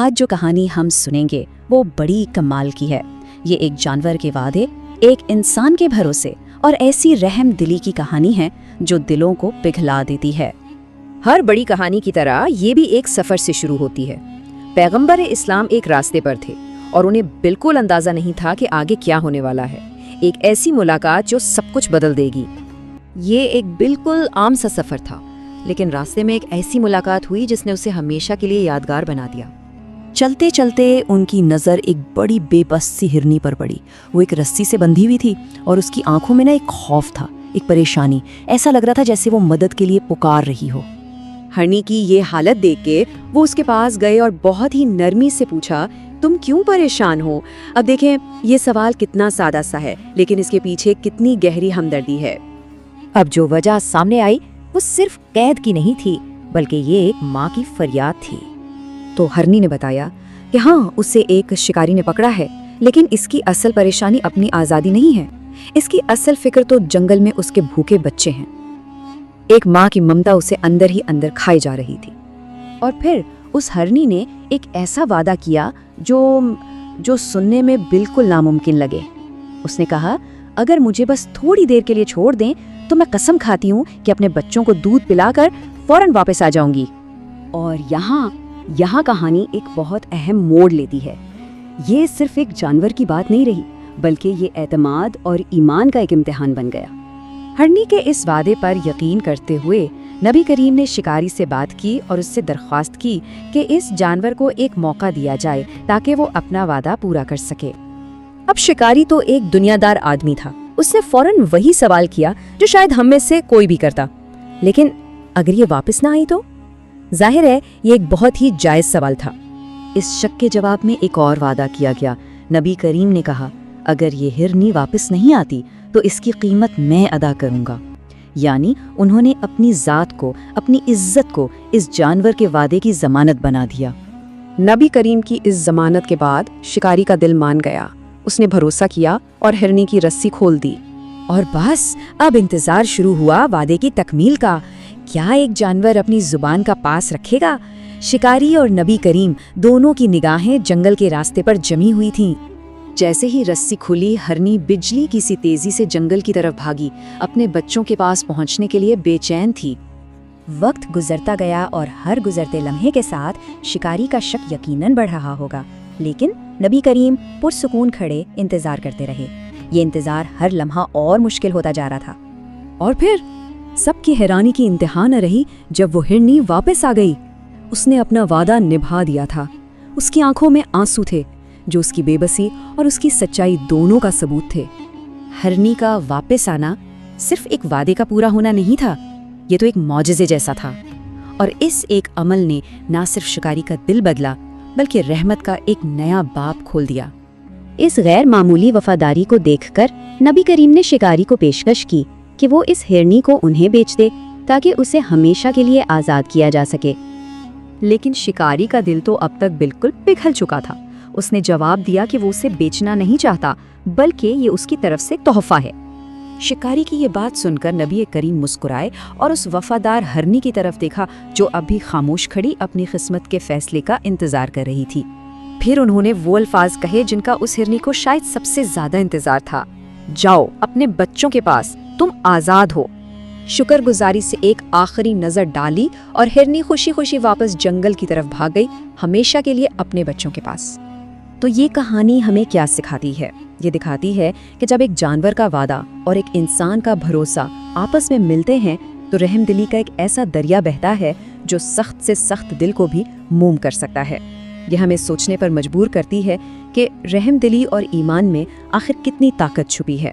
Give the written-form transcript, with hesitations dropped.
آج جو کہانی ہم سنیں گے وہ بڑی کمال کی ہے۔ یہ ایک جانور کے وعدے، ایک انسان کے بھروسے اور ایسی رحم دلی کی کہانی ہے جو دلوں کو پگھلا دیتی ہے۔ ہر بڑی کہانی کی طرح یہ بھی ایک سفر سے شروع ہوتی ہے۔ پیغمبر اسلام ایک راستے پر تھے اور انہیں بالکل اندازہ نہیں تھا کہ آگے کیا ہونے والا ہے۔ ایک ایسی ملاقات جو سب کچھ بدل دے گی۔ یہ ایک بالکل عام سا سفر تھا، لیکن راستے میں ایک ایسی ملاقات ہوئی جس نے اسے ہمیشہ کے لیے یادگار بنا دیا۔ چلتے چلتے ان کی نظر ایک بڑی بے بس سی ہرنی پر پڑی۔ وہ ایک رسی سے بندھی ہوئی تھی اور اس کی آنکھوں میں ایک خوف تھا، ایک پریشانی۔ ایسا لگ رہا تھا جیسے وہ مدد کے لیے پکار رہی ہو۔ ہرنی کی یہ حالت دیکھ کے وہ اس کے پاس گئے اور بہت ہی نرمی سے پوچھا، تم کیوں پریشان ہو؟ اب دیکھیں، یہ سوال کتنا سادہ سا ہے، لیکن اس کے پیچھے کتنی گہری ہمدردی ہے۔ اب جو وجہ سامنے آئی وہ صرف قید کی نہیں تھی، بلکہ یہ ایک ماں کی فریاد تھی۔ تو ہرنی نے بتایا کہ ہاں، اسے ایک شکاری نے پکڑا ہے، لیکن اس کی اصل پریشانی اپنی آزادی نہیں ہے۔ اس کی اصل فکر تو جنگل میں اس کے بھوکے بچے ہیں۔ ایک ماں کی ممتا اسے اندر ہی اندر کھائی جا رہی تھی۔ اور پھر اس ہرنی نے ایک ایسا وعدہ کیا جو سننے میں بالکل ناممکن لگے۔ اس نے کہا، اگر مجھے بس تھوڑی دیر کے لیے چھوڑ دیں تو میں قسم کھاتی ہوں کہ اپنے بچوں کو دودھ پلا کر فوراً واپس آ جاؤں گی۔ اور یہاں کہانی ایک بہت اہم موڑ لیتی ہے۔ یہ صرف ایک جانور کی بات نہیں رہی، بلکہ یہ اعتماد اور ایمان کا ایک امتحان بن گیا۔ ہرنی کے اس وعدے پر یقین کرتے ہوئے نبی کریم نے شکاری سے بات کی اور اس سے درخواست کی کہ اس جانور کو ایک موقع دیا جائے تاکہ وہ اپنا وعدہ پورا کر سکے۔ اب شکاری تو ایک دنیا دار آدمی تھا۔ اس نے فوراً وہی سوال کیا جو شاید ہم میں سے کوئی بھی کرتا، لیکن اگر یہ واپس نہ آئی تو؟ ظاہر ہے یہ ایک بہت ہی جائز سوال تھا۔ اس شک کے جواب میں ایک اور وعدہ کیا گیا۔ نبی کریم نے کہا، اگر یہ ہرنی واپس نہیں آتی تو اس کی قیمت میں ادا کروں گا۔ یعنی انہوں نے اپنی ذات کو، اپنی عزت کو اس جانور کے وعدے کی ضمانت بنا دیا۔ نبی کریم کی اس ضمانت کے بعد شکاری کا دل مان گیا۔ اس نے بھروسہ کیا اور ہرنی کی رسی کھول دی۔ اور بس اب انتظار شروع ہوا وعدے کی تکمیل کا۔ کیا ایک جانور اپنی زبان کا پاس رکھے گا؟ شکاری اور نبی کریم دونوں کی نگاہیں جنگل کے راستے پر جمی ہوئی تھیں۔ جیسے ہی رسی کھلی، ہرنی بجلی کی سی تیزی سے جنگل کی طرف بھاگی، اپنے بچوں کے پاس پہنچنے کے لیے بے چین تھی۔ وقت گزرتا گیا اور ہر گزرتے لمحے کے ساتھ شکاری کا شک یقیناً بڑھ رہا ہوگا، لیکن نبی کریم پرسکون کھڑے انتظار کرتے رہے۔ یہ انتظار ہر لمحہ اور مشکل ہوتا جا رہا تھا۔ اور پھر سب کی حیرانی کی انتہا نہ رہی جب وہ ہرنی واپس آ گئی۔ اس نے اپنا وعدہ نبھا دیا تھا۔ اس کی آنکھوں میں آنسو تھے جو اس کی بے بسی اور اس کی سچائی دونوں کا ثبوت تھے۔ ہرنی کا واپس آنا صرف ایک وعدے کا پورا ہونا نہیں تھا، یہ تو ایک معجزے جیسا تھا۔ اور اس ایک عمل نے نہ صرف شکاری کا دل بدلا، بلکہ رحمت کا ایک نیا باب کھول دیا۔ اس غیر معمولی وفاداری کو دیکھ کر نبی کریم نے شکاری کو پیشکش کی کہ وہ اس ہرنی کو انہیں بیچ دے تاکہ اسے ہمیشہ کے لیے آزاد کیا جا سکے۔ لیکن شکاری کا دل تو اب تک بالکل پگھل چکا تھا۔ اس نے جواب دیا کہ وہ اسے بیچنا نہیں چاہتا، بلکہ یہ اس کی طرف سے تحفہ ہے۔ شکاری کی یہ بات سن کر نبی کریم مسکرائے اور اس وفادار ہرنی کی طرف دیکھا جو اب بھی خاموش کھڑی اپنی قسمت کے فیصلے کا انتظار کر رہی تھی۔ پھر انہوں نے وہ الفاظ کہے جن کا اس ہرنی کو شاید سب سے زیادہ انتظار تھا، جاؤ اپنے بچوں کے پاس، تم آزاد ہو۔ شکر گزاری سے ایک آخری نظر ڈالی اور ہرنی خوشی خوشی واپس جنگل کی طرف بھاگ گئی، ہمیشہ کے لیے اپنے بچوں کے پاس۔ تو یہ کہانی ہمیں کیا سکھاتی ہے؟ یہ دکھاتی ہے کہ جب ایک جانور کا وعدہ اور ایک انسان کا بھروسہ آپس میں ملتے ہیں تو رحم دلی کا ایک ایسا دریا بہتا ہے جو سخت سے سخت دل کو بھی موم کر سکتا ہے۔ یہ ہمیں سوچنے پر مجبور کرتی ہے کہ رحم دلی اور ایمان میں آخر کتنی طاقت چھپی ہے۔